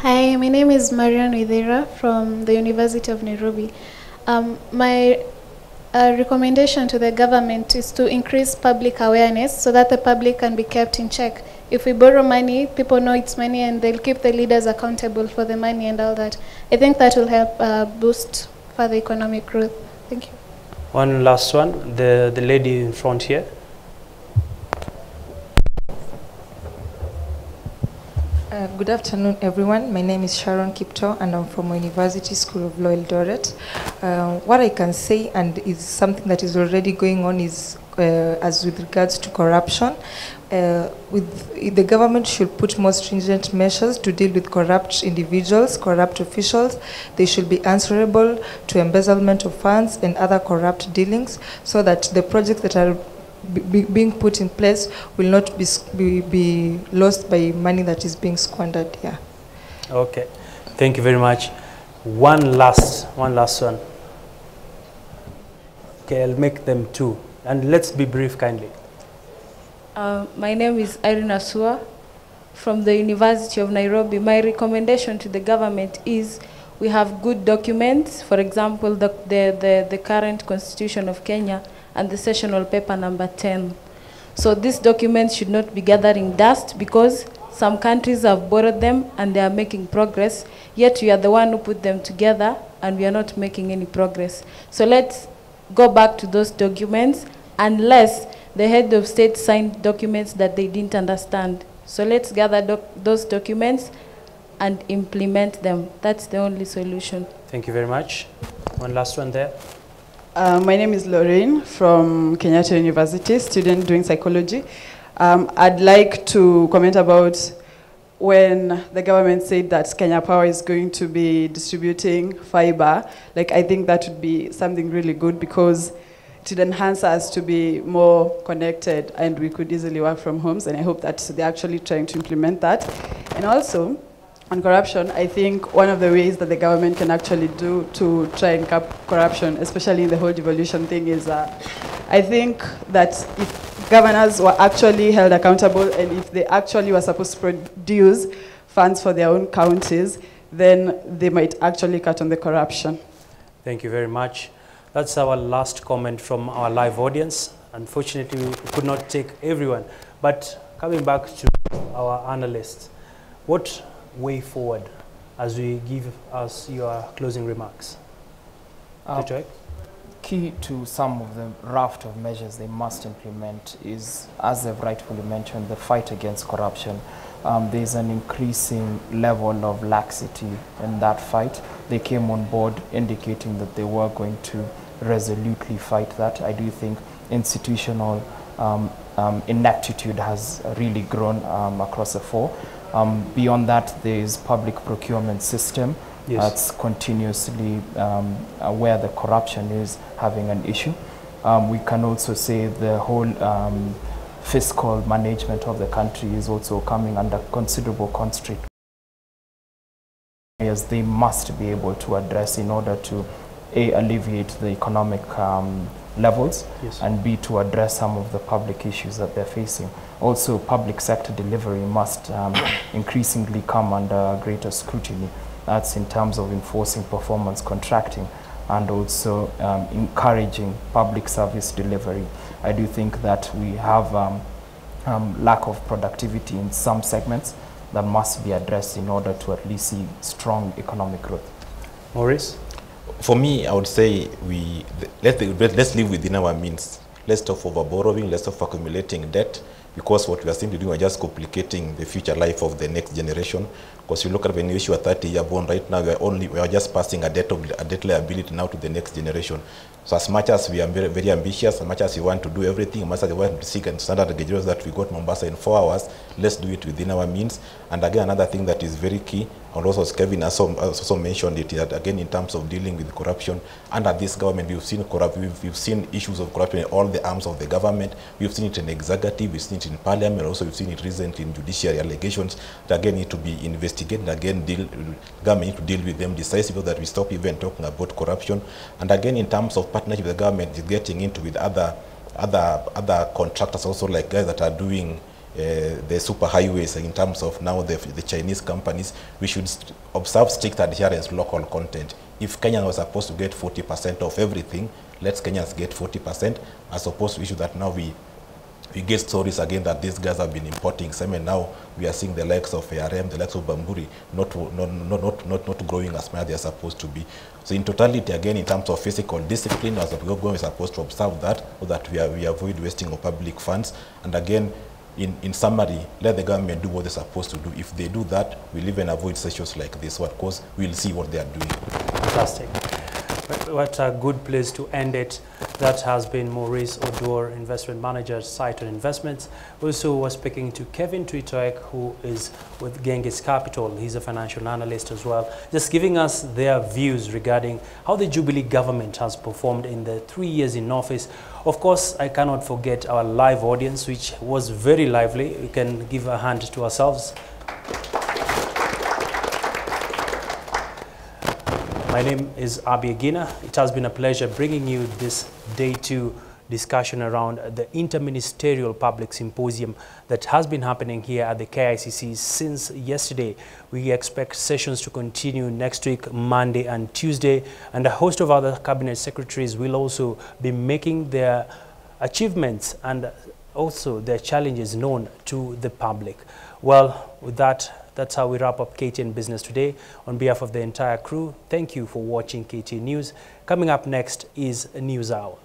Hi, my name is Marian Widera from the University of Nairobi. My recommendation to the government is to increase public awareness so that the public can be kept in check. If we borrow money, people know it's money and they'll keep the leaders accountable for the money and all that. I think that will help boost further economic growth. Thank you. One last one, the lady in front here. Good afternoon, everyone. My name is Sharon Kipto, and I'm from University School of Law Eldoret. What I can say, and is something that is already going on, is as with regards to corruption, the government should put more stringent measures to deal with corrupt individuals, corrupt officials. They should be answerable to embezzlement of funds and other corrupt dealings, so that the projects that are being put in place will not be lost by money that is being squandered here. Okay, thank you very much. One last one. Okay, I'll make them two, and let's be brief kindly. My name is Irina Sua from the University of Nairobi. My recommendation to the government is we have good documents, for example, the current Constitution of Kenya and the sessional paper number 10. So these documents should not be gathering dust because some countries have borrowed them and they are making progress, yet we are the one who put them together and we are not making any progress. So let's go back to those documents unless the head of state signed documents that they didn't understand. So let's gather those documents and implement them. That's the only solution. Thank you very much. One last one there. My name is Lorraine from Kenyatta University, student doing psychology. I'd like to comment about when the government said that Kenya Power is going to be distributing fiber. Like, I think that would be something really good because it would enhance us to be more connected and we could easily work from homes, and I hope that they're actually trying to implement that. And also, on corruption, I think one of the ways that the government can actually do to try and cap corruption, especially in the whole devolution thing, is I think that if governors were actually held accountable and if they actually were supposed to produce funds for their own counties, then they might actually cut on the corruption. Thank you very much. That's our last comment from our live audience. Unfortunately, we could not take everyone. But coming back to our analysts, what way forward as we give us your closing remarks? Key to some of the raft of measures they must implement is, as they've rightfully mentioned, the fight against corruption. There's an increasing level of laxity in that fight. They came on board indicating that they were going to resolutely fight that. I do think institutional ineptitude has really grown across the four. Beyond that, there is public procurement system that's continuously where the corruption is having an issue. We can also say the whole fiscal management of the country is also coming under considerable constraint. As they must be able to address in order to A, alleviate the economic levels, and B, to address some of the public issues that they're facing. Also, public sector delivery must increasingly come under greater scrutiny. That's in terms of enforcing performance contracting and also encouraging public service delivery. I do think that we have lack of productivity in some segments that must be addressed in order to at least see strong economic growth. Maurice? For me, I would say let's live within our means. Let's stop over borrowing, let's stop accumulating debt, because what we are simply doing is just complicating the future life of the next generation. Because you look at when you issue a 30-year bond right now, we are just passing a debt liability now to the next generation. So as much as we are very, very ambitious, as much as we want to do everything, as much as we want to seek and standard graduates that we got Mombasa in 4 hours, let's do it within our means. And again, another thing that is very key, and also as Kevin also mentioned it, that again in terms of dealing with corruption, under this government we've seen issues of corruption in all the arms of the government. We've seen it in executive, we've seen it in parliament, also we've seen it recently in judiciary allegations that again need to be investigated, again government need to deal with them decisively, that we stop even talking about corruption. And again in terms of partnership, the government is getting into with other contractors also, like guys that are doing the super highways in terms of now the Chinese companies, we should observe strict adherence to local content. If Kenya was supposed to get 40% of everything, let Kenyans get 40%, as opposed to issue that now we get stories again that these guys have been importing cement. Now we are seeing the likes of ARM, the likes of Bamburi, not growing as much as they are supposed to be. So in totality, again, in terms of physical discipline, as we're supposed to observe that, so that we avoid wasting of public funds. And again, in summary, let the government do what they're supposed to do. If they do that, we'll even avoid sessions like this one, because we'll see what they are doing. Fantastic. What a good place to end it. That has been Maurice Oduor, Investment Manager, Cyton Investments. Also was speaking to Kevin Tuitoek, who is with Genghis Capital. He's a financial analyst as well, just giving us their views regarding how the Jubilee government has performed in the 3 years in office. Of course, I cannot forget our live audience, which was very lively. We can give a hand to ourselves. My name is Abi Agina. It has been a pleasure bringing you this day 2 discussion around the Interministerial Public Symposium that has been happening here at the KICC since yesterday. We expect sessions to continue next week, Monday and Tuesday, and a host of other cabinet secretaries will also be making their achievements and also their challenges known to the public. Well, with that, that's how we wrap up KTN Business today. On behalf of the entire crew, thank you for watching KTN News. Coming up next is a News Hour.